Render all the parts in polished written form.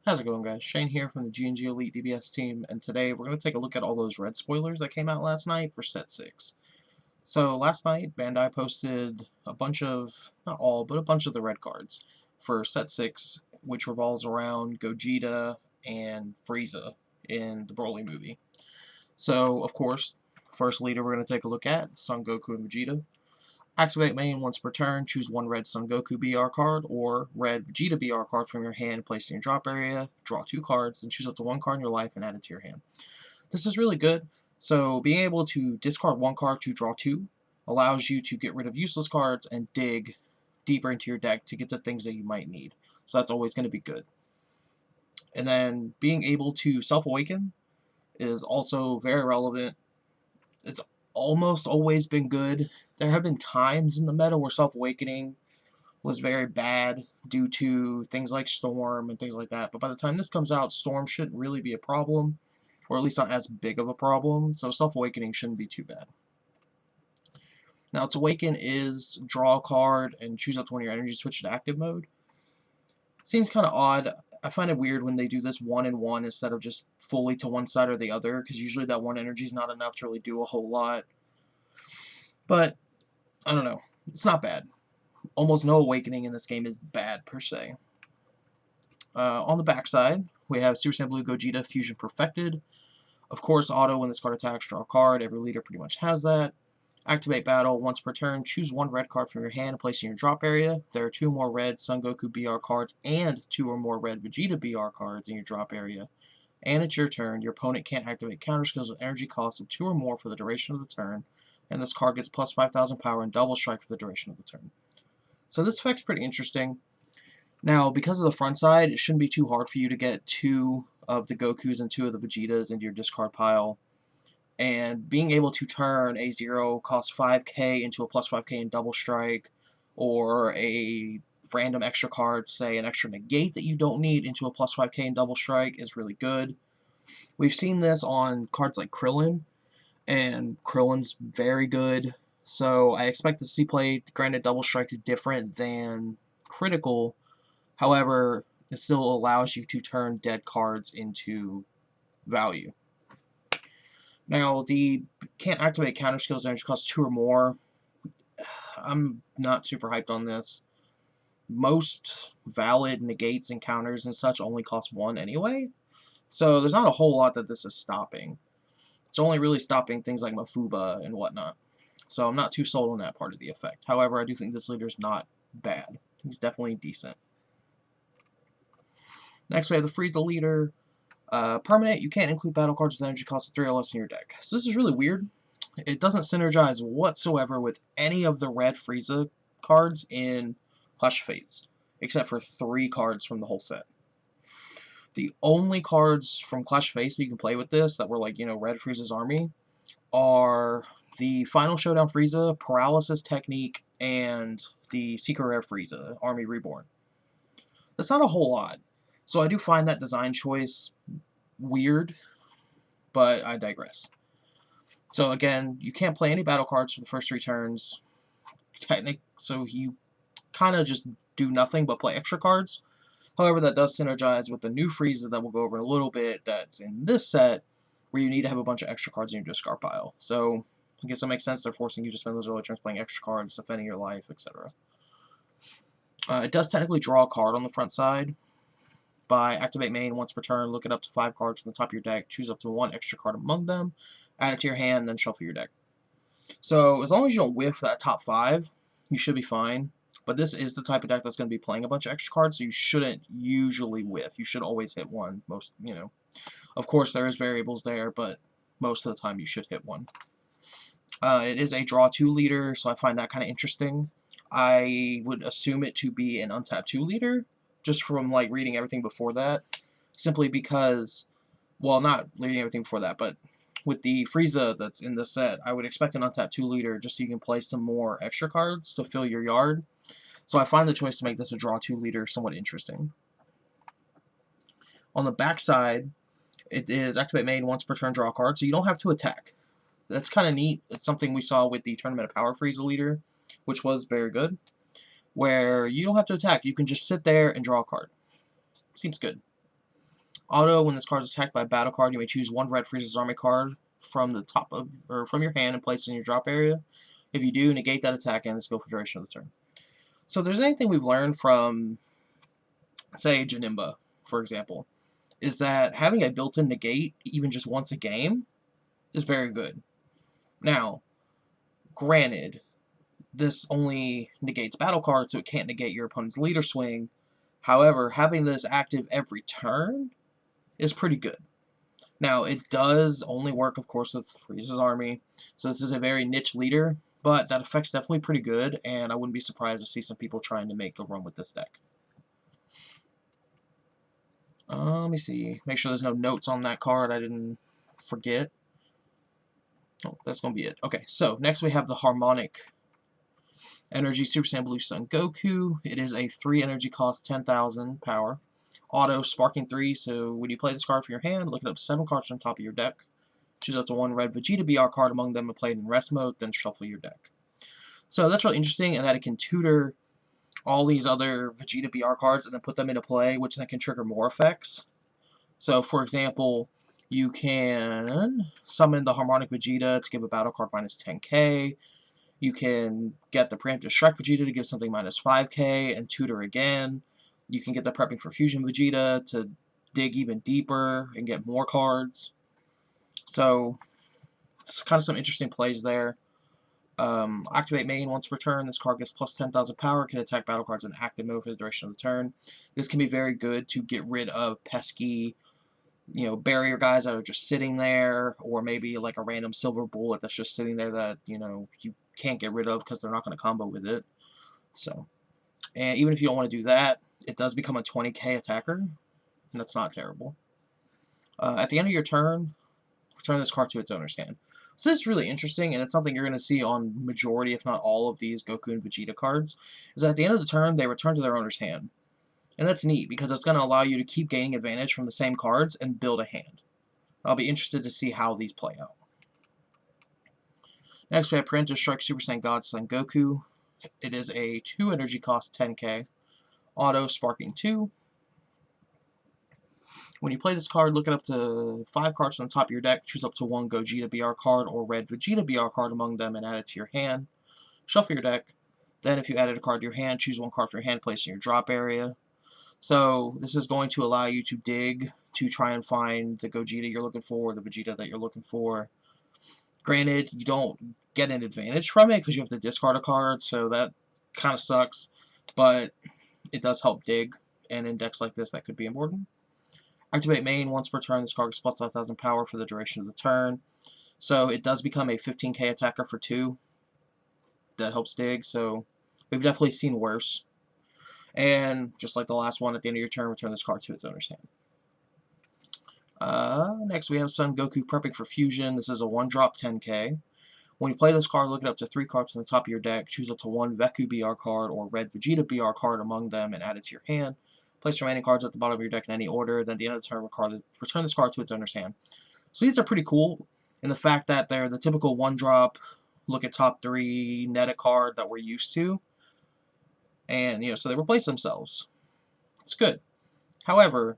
How's it going, guys? Shane here from the GnG Elite DBS team, and today we're going to take a look at all those red spoilers that came out last night for Set 6. So last night, Bandai posted a bunch of, not all, but a bunch of the red cards for Set 6, which revolves around Gogeta and Frieza in the Broly movie. So, of course, first leader we're going to take a look at, Son Goku and Vegeta. Activate main once per turn, choose one red Son Goku BR card or red Vegeta BR card from your hand, place it in your drop area, draw 2 cards, and choose up to 1 card in your life and add it to your hand. This is really good. So being able to discard 1 card to draw 2 allows you to get rid of useless cards and dig deeper into your deck to get the things that you might need. So that's always going to be good. And then being able to self-awaken is also very relevant. It's almost always been good. There have been times in the meta where self-awakening was very bad due to things like Storm and things like that, but by the time this comes out, Storm shouldn't really be a problem, or at least not as big of a problem, so self-awakening shouldn't be too bad. Now, its awaken is draw a card and choose up to one of your energies, switch to active mode. Seems kind of odd. I find it weird when they do this 1-in-1 instead of just fully to one side or the other, because usually that one energy is not enough to really do a whole lot. But, I don't know. It's not bad. Almost no awakening in this game is bad, per se. On the backside, we have Super Saiyan Blue Gogeta Fusion Perfected. Of course, auto when this card attacks, draw a card. Every leader pretty much has that. Activate battle once per turn. Choose 1 red card from your hand and place it in your drop area. There are 2 more red Son Goku BR cards and 2 or more red Vegeta BR cards in your drop area. And it's your turn. Your opponent can't activate counter skills with energy costs of 2 or more for the duration of the turn. And this card gets plus 5,000 power and double strike for the duration of the turn. So this effect's pretty interesting. Now, because of the front side, it shouldn't be too hard for you to get 2 of the Gokus and 2 of the Vegetas into your discard pile. And being able to turn a 0 cost 5k into a plus 5k in double strike, or a random extra card, say an extra negate that you don't need, into a plus 5k in double strike is really good. We've seen this on cards like Krillin, and Krillin's very good. So I expect to see play. Granted, double strike is different than critical. However, it still allows you to turn dead cards into value. Now, the can't activate counter skills energy costs 2 or more. I'm not super hyped on this. Most valid negates and counters and such only cost 1 anyway. So there's not a whole lot that this is stopping. It's only really stopping things like Mafuba and whatnot. So I'm not too sold on that part of the effect. However, I do think this leader is not bad. He's definitely decent. Next, we have the Frieza leader. Permanent, you can't include battle cards with energy cost of 3 or less in your deck. So this is really weird. It doesn't synergize whatsoever with any of the red Frieza cards in Clash of Fates, except for 3 cards from the whole set. The only cards from Clash of Fates that you can play with this that were like, Red Frieza's army are the Final Showdown Frieza, Paralysis Technique, and the Secret Rare Frieza, Army Reborn. That's not a whole lot. So I do find that design choice weird, but I digress. So again, you can't play any battle cards for the first 3 turns. So you kind of just do nothing but play extra cards. However, that does synergize with the new Frieza that we'll go over in a little bit that's in this set, where you need to have a bunch of extra cards in your discard pile. So I guess that makes sense. They're forcing you to spend those early turns playing extra cards, defending your life, etc. It does technically draw a card on the front side. By activate main once per turn, look it up to 5 cards from the top of your deck, choose up to 1 extra card among them, add it to your hand, then shuffle your deck. So as long as you don't whiff that top 5, you should be fine. But this is the type of deck that's going to be playing a bunch of extra cards, so you shouldn't usually whiff. You should always hit 1. Of course, there is variables there, but most of the time you should hit 1. It is a draw 2 leader, so I find that kind of interesting. I would assume it to be an untapped 2 leader, just from reading everything before that, simply because, well, not reading everything before that, but with the Frieza that's in this set, I would expect an untapped 2 leader just so you can play some more extra cards to fill your yard. So I find the choice to make this a draw 2 leader somewhat interesting. On the backside, it is activate main once per turn, draw a card, so you don't have to attack. That's kind of neat. It's something we saw with the Tournament of Power Frieza leader, which was very good, where you don't have to attack. You can just sit there and draw a card. Seems good. Auto, when this card is attacked by a battle card, you may choose one red Freezes Army card from the top of, or from your hand and place it in your drop area. If you do, negate that attack and skill for duration of the turn. So if there's anything we've learned from, say, Janemba, for example, is that having a built-in negate, even just once a game, is very good. Now, granted, this only negates battle cards, so it can't negate your opponent's leader swing. However, having this active every turn is pretty good. Now, it does only work, of course, with Freeze's Army, so this is a very niche leader, but that effect's definitely pretty good, and I wouldn't be surprised to see some people trying to make the run with this deck. Let me see. Make sure there's no notes on that card I didn't forget. Oh, that's going to be it. Okay, so next we have the Harmonic Energy Super Saiyan Blue Sun Goku. It is a 3 energy cost, 10,000 power. Auto, Sparking 3, so when you play this card from your hand, look it up 7 cards from the top of your deck. Choose up to 1 red Vegeta BR card among them and play it in rest mode, then shuffle your deck. So that's really interesting in that it can tutor all these other Vegeta BR cards and then put them into play, which then can trigger more effects. So, for example, you can summon the Harmonic Vegeta to give a battle card minus 10k. You can get the Preemptive Strike Vegeta to give something minus 5k and tutor again. You can get the Prepping for Fusion Vegeta to dig even deeper and get more cards. So, it's kind of some interesting plays there. Activate main once per turn. This card gets plus 10,000 power, can attack battle cards in active mode for the duration of the turn. This can be very good to get rid of pesky, barrier guys that are just sitting there, or maybe like a random silver bullet that's just sitting there that, you can't get rid of because they're not going to combo with it. So, and even if you don't want to do that, it does become a 20k attacker, and that's not terrible. At the end of your turn, return this card to its owner's hand. So this is really interesting, and it's something you're going to see on majority, if not all, of these Goku and Vegeta cards, is that at the end of the turn, they return to their owner's hand. And that's neat, because it's going to allow you to keep gaining advantage from the same cards and build a hand. I'll be interested to see how these play out. Next, we have Preemptive Strike Super Saiyan God Son Goku. It is a 2 energy cost, 10k. Auto, Sparking 2. When you play this card, look it up to 5 cards from the top of your deck, choose up to 1 Gogeta BR card or red Vegeta BR card among them and add it to your hand. Shuffle your deck. Then if you added a card to your hand, choose 1 card from your hand, place in your drop area. So this is going to allow you to dig to try and find the Gogeta you're looking for, the Vegeta that you're looking for. Granted, you don't get an advantage from it because you have to discard a card, so that kind of sucks, but it does help dig, and in decks like this that could be important. Activate main once per turn. This card gets plus 5,000 power for the duration of the turn. So it does become a 15k attacker for 2. That helps dig, so we've definitely seen worse. And just like the last one, at the end of your turn, return this card to its owner's hand. Next we have Son Goku Prepping for Fusion. This is a 1-drop 10k. When you play this card, look it up to 3 cards from the top of your deck. Choose up to 1 Bekku BR card or red Vegeta BR card among them and add it to your hand. Place remaining cards at the bottom of your deck in any order. Then at the end of the turn, return this card to its owner's hand. So these are pretty cool in the fact that they're the typical 1-drop, look at top 3, net a card that we're used to. And, so they replace themselves. It's good. However,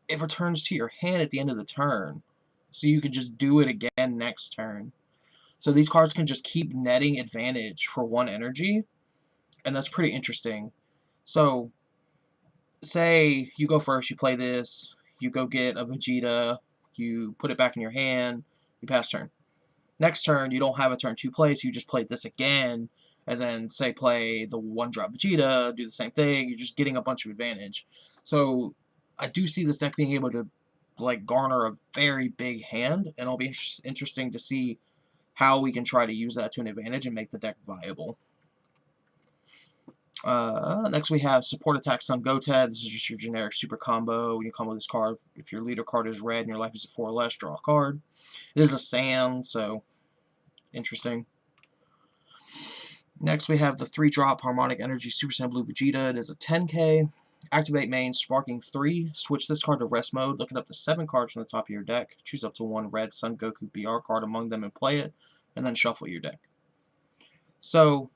it returns to your hand at the end of the turn. So you can just do it again next turn. So these cards can just keep netting advantage for 1 energy. And that's pretty interesting. So, say you go first, you play this, you go get a Vegeta, you put it back in your hand, you pass turn. Next turn, you don't have a turn 2 play, so you just play this again, and then, say, play the 1-drop Vegeta, do the same thing, you're just getting a bunch of advantage. So, I do see this deck being able to, garner a very big hand, and it'll be interesting to see how we can try to use that to an advantage and make the deck viable. Next we have Support Attack Son Goten. This is just your generic super combo. When you combo this card, if your leader card is red and your life is a 4 or less, draw a card. It is a Saiyan, so interesting. Next we have the 3-drop Harmonic Energy Super Saiyan Blue Vegeta. It is a 10k. Activate main, Sparking 3. Switch this card to rest mode. Look it up to 7 cards from the top of your deck. Choose up to 1 red Son Goku BR card among them and play it. And then shuffle your deck. So,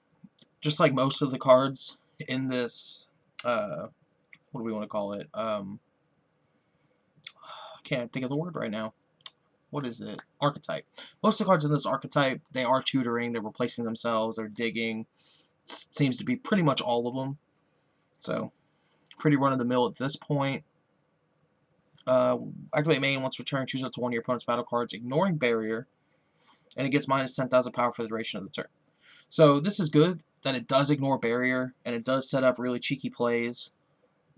just like most of the cards in this, what do we want to call it? Can't think of the word right now. What is it? Archetype. Most of the cards in this archetype, they are tutoring, they're replacing themselves, they're digging. Seems to be pretty much all of them. So, pretty run-of-the-mill at this point. Activate main once per turn, choose up to one of your opponent's battle cards, ignoring barrier, and it gets minus 10,000 power for the duration of the turn. So this is good that it does ignore barrier, and it does set up really cheeky plays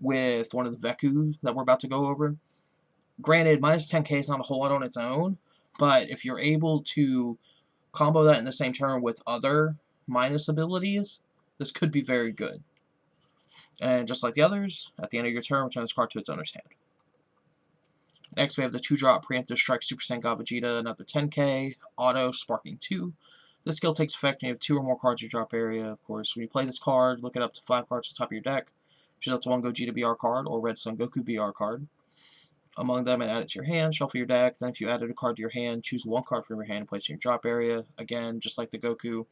with one of the Bekku that we're about to go over. Granted, minus 10k is not a whole lot on its own, but if you're able to combo that in the same turn with other minus abilities, this could be very good. And just like the others, at the end of your turn, return this card to its owner's hand. Next, we have the 2-drop Preemptive Strike Super Saiyan God Vegeta, another 10k, auto, sparking 2. This skill takes effect when you have 2 or more cards in your drop area. Of course, when you play this card, look it up to 5 cards at the top of your deck. Choose up to one Gogeta BR card or Red Son Goku BR card among them and add it to your hand. Shuffle your deck. Then if you added a card to your hand, choose one card from your hand and place it in your drop area. Again, just like the Goku,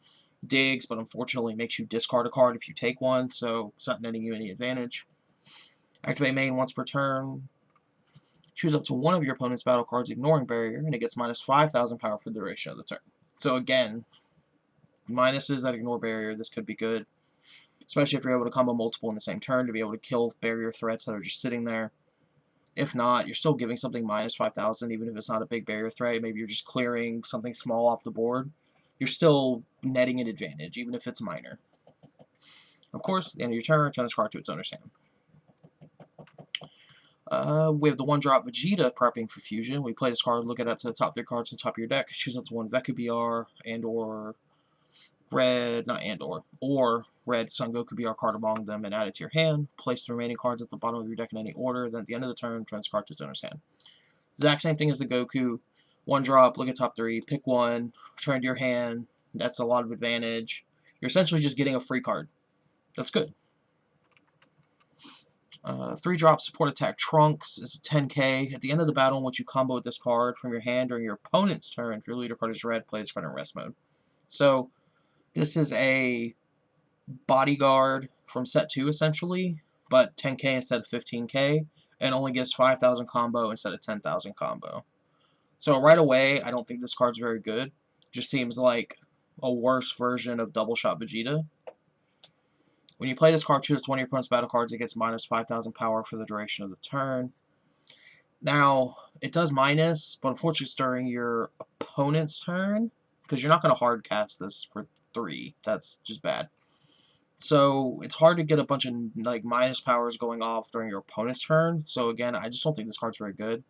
digs, but unfortunately makes you discard a card if you take one, so it's not netting you any advantage. Activate main once per turn. Choose up to one of your opponent's battle cards, ignoring barrier, and it gets minus 5,000 power for the duration of the turn. So again, minuses that ignore barrier, this could be good. Especially if you're able to combo multiple in the same turn to be able to kill barrier threats that are just sitting there. If not, you're still giving something minus 5,000, even if it's not a big barrier threat. Maybe you're just clearing something small off the board. You're still netting an advantage, even if it's minor. Of course, at the end of your turn, return this card to its owner's hand. We have the 1-drop Vegeta prepping for fusion. We play this card, look it up to the top 3 cards on the top of your deck, choose up to one Bekku BR and/or red, or red Son Goku BR card among them and add it to your hand. Place the remaining cards at the bottom of your deck in any order. Then at the end of the turn, return this card to its owner's hand. Exact same thing as the Goku. 1-drop, look at top 3, pick one, return to your hand. That's a lot of advantage. You're essentially just getting a free card. That's good. 3-drop support attack Trunks is a 10k. At the end of the battle, once you combo with this card from your hand during your opponent's turn, if your leader card is red, play this card in rest mode. So, this is a bodyguard from set 2, essentially, but 10k instead of 15k, and only gets 5,000 combo instead of 10,000 combo. So, right away, I don't think this card's very good. Just seems like a worse version of Double Shot Vegeta. When you play this card, choose one of your opponent's battle cards, it gets minus 5,000 power for the duration of the turn. Now, it does minus, but unfortunately it's during your opponent's turn, because you're not going to hard cast this for 3. That's just bad. So, it's hard to get a bunch of like minus powers going off during your opponent's turn. So, again, I just don't think this card's very good.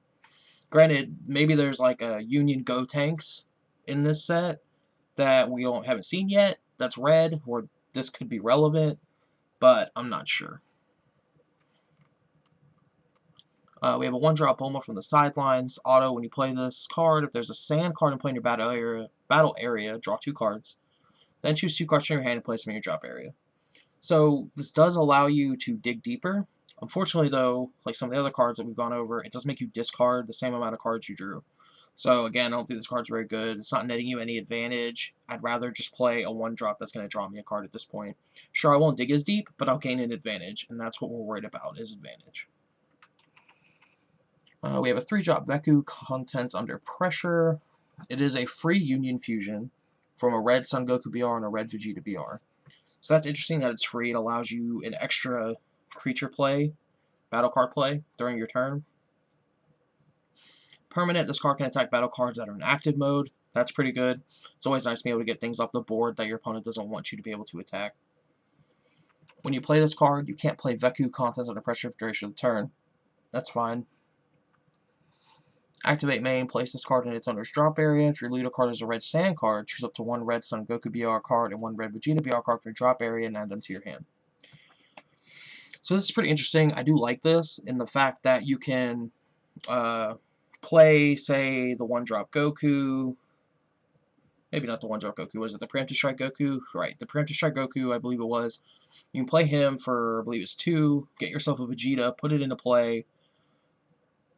Granted, maybe there's like a Union Go Tanks in this set that we haven't seen yet. That's red, or this could be relevant, but I'm not sure. We have a 1-drop Bulma from the sidelines. Auto, when you play this card, if there's a sand card in play in your battle area, draw 2 cards. Then choose 2 cards from your hand and place them in your drop area. So this does allow you to dig deeper. Unfortunately, though, like some of the other cards that we've gone over, it does make you discard the same amount of cards you drew. So again, I don't think this card's very good. It's not netting you any advantage. I'd rather just play a 1-drop that's going to draw me a card at this point. Sure, I won't dig as deep, but I'll gain an advantage, and that's what we're worried about, is advantage. We have a 3-drop Bekku Contents Under Pressure. It is a free Union Fusion from a red Son Goku BR and a red Vegeta BR. So that's interesting that it's free. It allows you an extra creature play, battle card play, during your turn. Permanent, this card can attack battle cards that are in active mode. That's pretty good. It's always nice to be able to get things off the board that your opponent doesn't want you to be able to attack. When you play this card, you can't play Bekku Contents Under Pressure for the duration of the turn. That's fine. Activate main, place this card in its owner's drop area. If your leader card is a red sand card, choose up to one red Son Goku BR card and one red Vegeta BR card from your drop area and add them to your hand. So this is pretty interesting. I do like this in the fact that you can play, say, the 1-drop Goku. Maybe not the 1-drop Goku. Was it the Preemptive Strike Goku? Right, the Preemptive Strike Goku, I believe it was. You can play him for, I believe it's 2, get yourself a Vegeta, put it into play,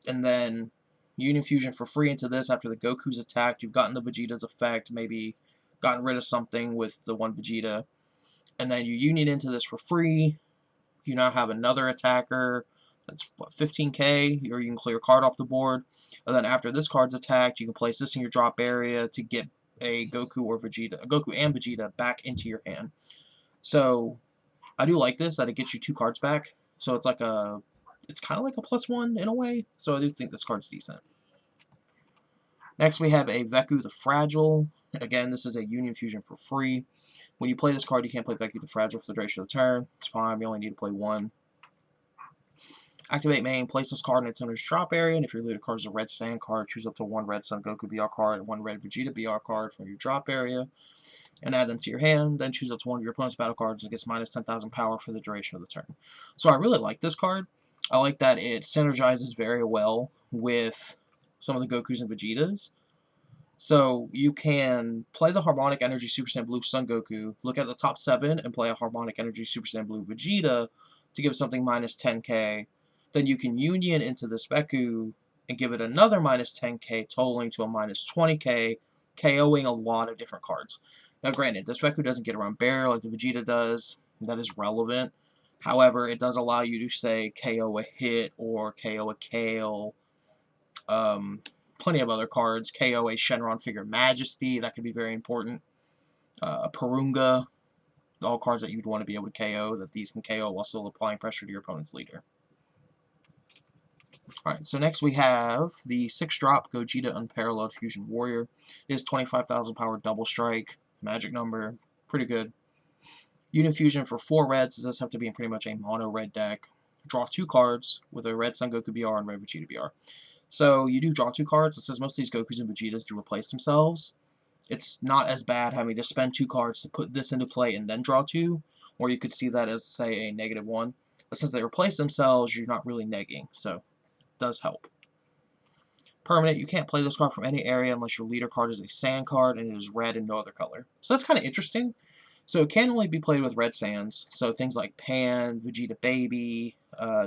and then Union Fusion for free into this after the Goku's attacked. You've gotten the Vegeta's effect, maybe gotten rid of something with the 1 Vegeta, and then you Union into this for free. You now have another attacker, That's what, 15k, or you can clear a card off the board. And then after this card's attacked, you can place this in your drop area to get a Goku or Vegeta, Goku and Vegeta back into your hand. So I do like this, that it gets you 2 cards back. So it's like it's kind of like a +1 in a way. So I do think this card's decent. Next we have a Bekku the Fragile. Again, this is a Union Fusion for free. When you play this card, you can't play Bekku the Fragile for the duration of the turn. It's fine, you only need to play 1. Activate main, place this card in its owner's drop area, and if your leader card is a red Sand card, choose up to 1 red Son Goku BR card and 1 red Vegeta BR card from your drop area, and add them to your hand. Then choose up to 1 of your opponent's battle cards and gets minus 10,000 power for the duration of the turn. So I really like this card. I like that it synergizes very well with some of the Gokus and Vegetas. So you can play the Harmonic Energy Super Saiyan Blue Son Goku, look at the top 7, and play a Harmonic Energy Super Saiyan Blue Vegeta to give something minus 10k. Then you can union into this Bekku and give it another minus 10k, totaling to a minus 20k, KOing a lot of different cards. Now granted, this Bekku doesn't get around Bear like the Vegeta does. That is relevant. However, it does allow you to, say, KO a Hit or KO a Kale. Plenty of other cards. KO a Shenron Figure Majesty. That could be very important. A Purunga. All cards that you'd want to be able to KO, that these can KO while still applying pressure to your opponent's leader. Alright, so next we have the 6-drop Gogeta Unparalleled Fusion Warrior. It is 25,000 power double strike, magic number, pretty good. Unit Fusion for 4 reds, it does have to be in pretty much a mono red deck. Draw 2 cards with a red Son Goku BR and red Vegeta BR. So you do draw 2 cards. It says most of these Gokus and Vegetas do replace themselves. It's not as bad having to spend 2 cards to put this into play and then draw 2, or you could see that as, say, a -1. But since they replace themselves, you're not really negging, so does help. Permanent, you can't play this card from any area unless your leader card is a Sand card and it is red and no other color. So that's kind of interesting. So it can only be played with red Sands, so things like Pan, Vegeta Baby,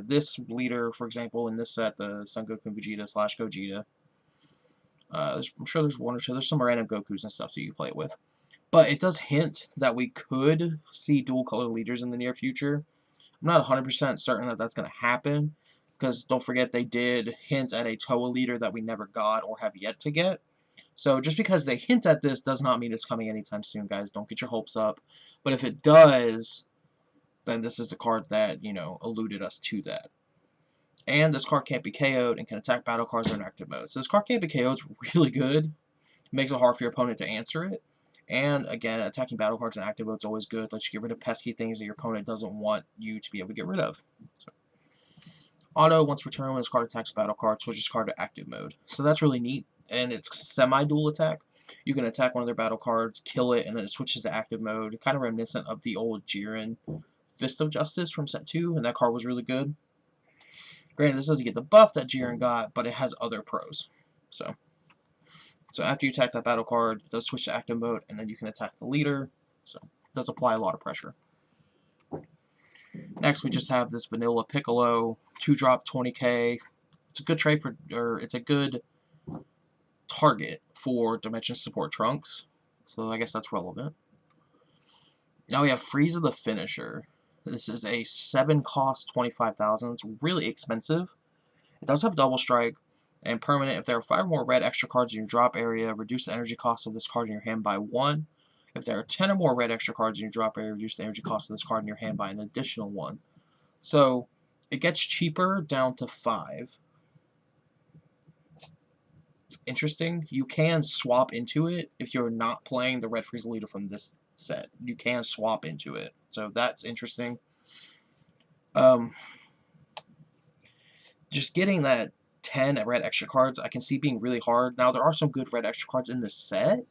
this leader, for example, in this set, the Son Goku and Vegeta / Gogeta. I'm sure there's 1 or 2, there's some random Gokus and stuff that you can play it with. But it does hint that we could see dual color leaders in the near future. I'm not 100% certain that that's going to happen, because don't forget they did hint at a Toa leader that we never got or have yet to get. So just because they hint at this does not mean it's coming anytime soon, guys. Don't get your hopes up. But if it does, then this is the card that, you know, alluded us to that. And this card can't be KO'd and can attack battle cards that are in active mode. So this card can't be KO'd is really good. It makes it hard for your opponent to answer it. And again, attacking battle cards in active mode is always good. Lets you get rid of pesky things that your opponent doesn't want you to be able to get rid of. So, auto, once returned, when this card attacks battle card, switches card to active mode. So that's really neat. And it's semi-dual attack. You can attack one of their battle cards, kill it, and then it switches to active mode. Kind of reminiscent of the old Jiren Fist of Justice from set 2, and that card was really good. Granted, this doesn't get the buff that Jiren got, but it has other pros. So after you attack that battle card, it does switch to active mode, and then you can attack the leader. So it does apply a lot of pressure. Next, we just have this vanilla Piccolo, 2-drop 20k. It's a good trade for, or it's a good target for Dimension Support Trunks. So I guess that's relevant. Now we have Frieza the Finisher. This is a 7-cost 25,000. It's really expensive. It does have double strike and permanent. If there are 5 more red extra cards in your drop area, reduce the energy cost of this card in your hand by 1. If there are 10 or more red extra cards in your drop area, reduce the energy cost of this card in your hand by an additional 1. So it gets cheaper down to 5. It's interesting. You can swap into it if you're not playing the Red Frieza leader from this set. You can swap into it. So that's interesting. Just getting that 10 red extra cards, I can see being really hard. Now, there are some good red extra cards in this set,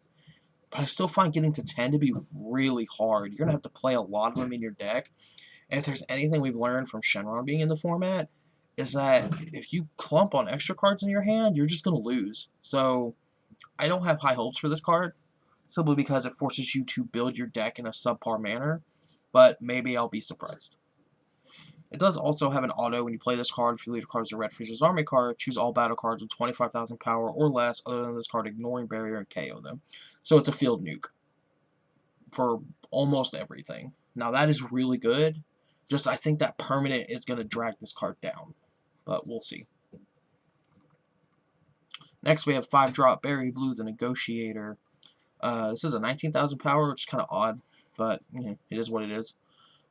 but I still find getting to 10 to be really hard. You're going to have to play a lot of them in your deck. And if there's anything we've learned from Shenron being in the format, is that if you clump on extra cards in your hand, you're just going to lose. So I don't have high hopes for this card, simply because it forces you to build your deck in a subpar manner, but maybe I'll be surprised. It does also have an auto when you play this card. If your leader card is a Red Frieza's Army card, choose all battle cards with 25,000 power or less other than this card, ignoring barrier, and KO them. So it's a field nuke for almost everything. Now that is really good. Just I think that permanent is going to drag this card down. but we'll see. Next, we have 5-drop Berry Blue, the Negotiator. This is a 19,000 power, which is kind of odd, but it is what it is.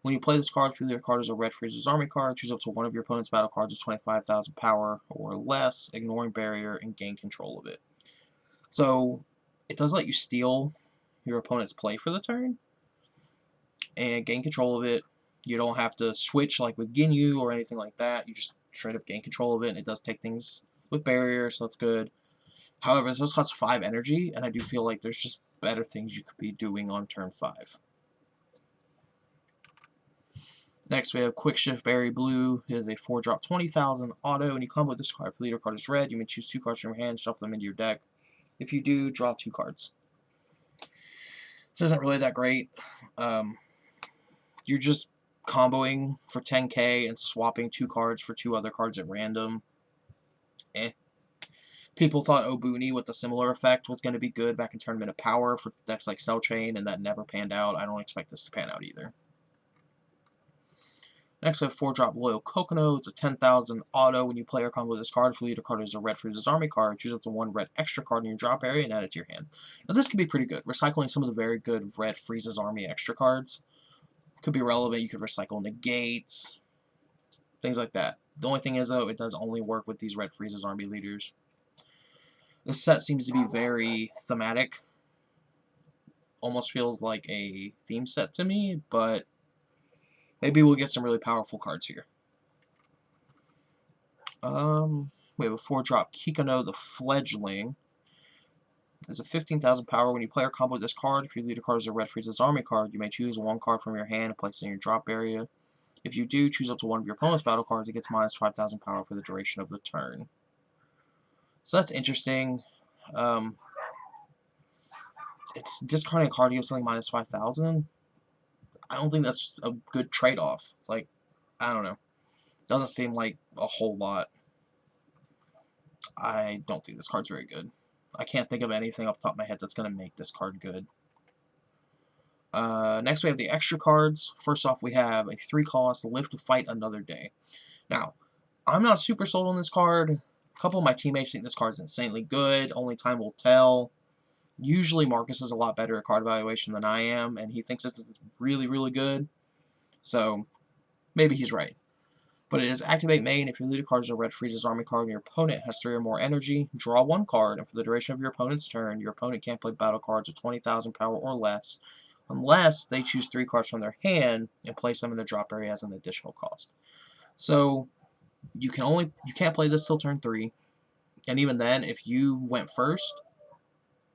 When you play this card, choose your card as a red freezes army card. Choose up to one of your opponent's battle cards with 25,000 power or less, ignoring barrier, and gain control of it. So, it does let you steal your opponent's play for the turn, and gain control of it. You don't have to switch like with Ginyu or anything like that. You just straight up gain control of it, and it does take things with barrier, so that's good. However, this does cost 5 energy, and I do feel like there's just better things you could be doing on turn 5. Next, we have Quick Shift Berry Blue. It is a 4-drop 20,000 auto, and you combo this card. If the leader card is red, you may choose 2 cards from your hand, shuffle them into your deck. If you do, draw 2 cards. This isn't really that great. You're just comboing for 10k and swapping 2 cards for 2 other cards at random. People thought Obuni with a similar effect was going to be good back in Tournament of Power for decks like Cell Chain, and that never panned out. I don't expect this to pan out either. Next, we have 4-drop Loyal Kokono. It's a 10,000 auto. When you play or combo this card, if the leader card is a red freezes army card, choose up to 1 red extra card in your drop area and add it to your hand. Now, this could be pretty good. Recycling some of the very good red freezes army extra cards could be relevant. You could recycle negates, things like that. The only thing is, though, it does only work with these red freezes army leaders. This set seems to be very thematic. Almost feels like a theme set to me, but maybe we'll get some really powerful cards here. We have a 4-drop Kikono, the Fledgling. There's a 15,000 power. When you play or combo this card, if your leader card is a red freezes army card, you may choose 1 card from your hand and place it in your drop area. If you do, choose up to 1 of your opponent's battle cards. It gets minus 5,000 power for the duration of the turn. So that's interesting. It's discarding a card, you have something minus 5,000. I don't think that's a good trade-off. Like, I don't know. Doesn't seem like a whole lot. I don't think this card's very good. I can't think of anything off the top of my head that's going to make this card good. Next we have the extra cards. First off, we have a 3-cost, Live to Fight Another Day. Now, I'm not super sold on this card. A couple of my teammates think this card is insanely good. Only time will tell. Usually Marcus is a lot better at card evaluation than I am, and he thinks this is really, really good. So, maybe he's right. But it is activate main. If your leader card is a red freezes army card and your opponent has 3 or more energy, draw 1 card, and for the duration of your opponent's turn, your opponent can't play battle cards with 20,000 power or less, unless they choose 3 cards from their hand and place them in the drop area as an additional cost. So, you can't play this till turn 3, and even then, if you went first,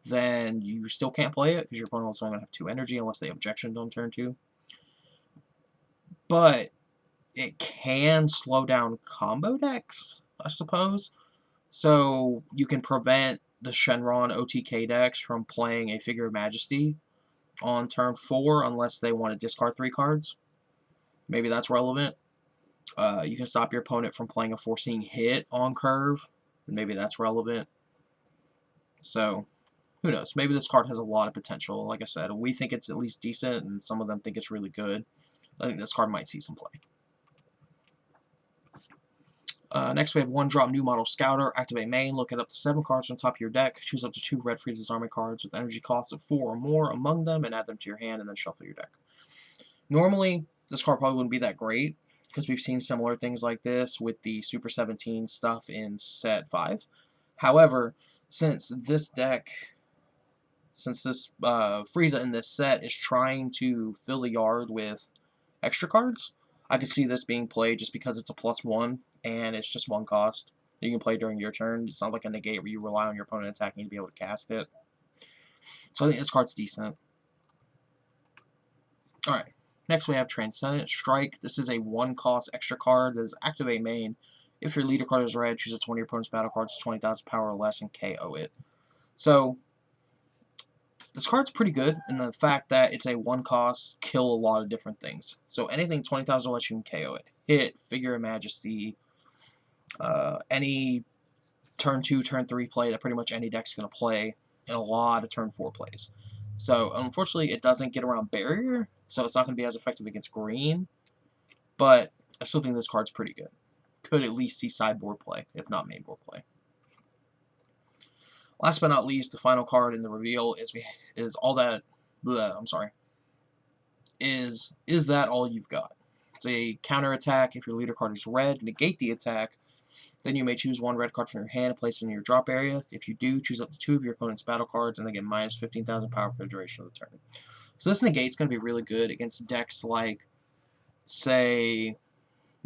then you still can't play it, because your opponent's only going to have 2 energy unless they objectioned on turn 2. But it can slow down combo decks, I suppose. So you can prevent the Shenron OTK decks from playing a Figure of Majesty on turn 4 unless they want to discard 3 cards. Maybe that's relevant. You can stop your opponent from playing a Foreseeing Hit on curve. Maybe that's relevant. So, who knows? Maybe this card has a lot of potential. Like I said, we think it's at least decent, and some of them think it's really good. I think this card might see some play. Next, we have 1-drop New Model Scouter. Activate main. Look at up to 7 cards on top of your deck. Choose up to 2 red freezes army cards with energy costs of 4 or more among them, and add them to your hand, and then shuffle your deck. Normally, this card probably wouldn't be that great, because we've seen similar things like this with the Super 17 stuff in set 5. However, since this Frieza in this set is trying to fill the yard with extra cards, I could see this being played just because it's a +1 and it's just 1 cost. You can play during your turn. It's not like a negate where you rely on your opponent attacking to be able to cast it. So I think this card's decent. Alright, next we have Transcendent Strike. This is a 1-cost extra card that is activate main. If your leader card is red, choose one of your opponent's battle cards with 20,000 power or less and KO it. So, this card's pretty good in the fact that it's a 1-cost, kill a lot of different things. So anything 20,000 or less, you can KO it. Hit, Figure of Majesty, any turn 2, turn 3 play that pretty much any deck's going to play, and a lot of turn 4 plays. So unfortunately, it doesn't get around barrier, so it's not going to be as effective against green, but I still think this card's pretty good. could at least see sideboard play, if not mainboard play. Last but not least, the final card in the reveal is all that. I'm sorry. Is that all you've got? It's a counterattack. If your leader card is red, negate the attack. Then you may choose one red card from your hand and place it in your drop area. If you do, choose up to 2 of your opponent's battle cards and they get minus 15,000 power for the duration of the turn. So this negate's going to be really good against decks like, say,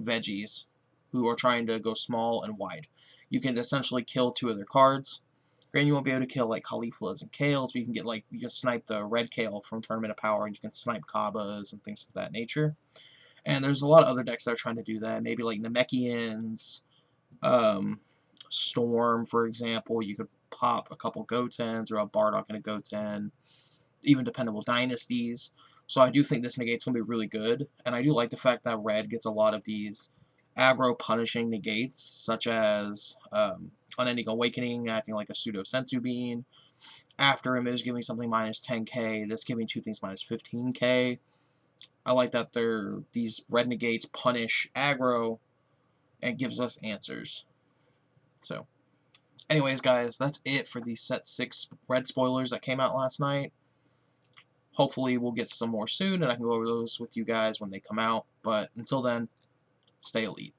Veggies, who are trying to go small and wide. You can essentially kill 2 of their cards. Granted, you won't be able to kill like Cauliflas and Kales, but you can get like, you can snipe the red Kale from Tournament of Power, and you can snipe Kabbas and things of that nature. And there's a lot of other decks that are trying to do that. Maybe like Namekians, Storm, for example. You could pop a couple Gotens or a Bardock and a Goten, even Dependable Dynasties. So I do think this negate's going to be really good, and I do like the fact that red gets a lot of these aggro punishing negates, such as Unending Awakening acting like a pseudo Sensu Bean. After Image giving something minus 10k, this giving 2 things minus 15k. I like that these red negates punish aggro and gives us answers. So, anyways, guys, that's it for the set 6 red spoilers that came out last night. Hopefully, we'll get some more soon, and I can go over those with you guys when they come out. But until then, stay elite.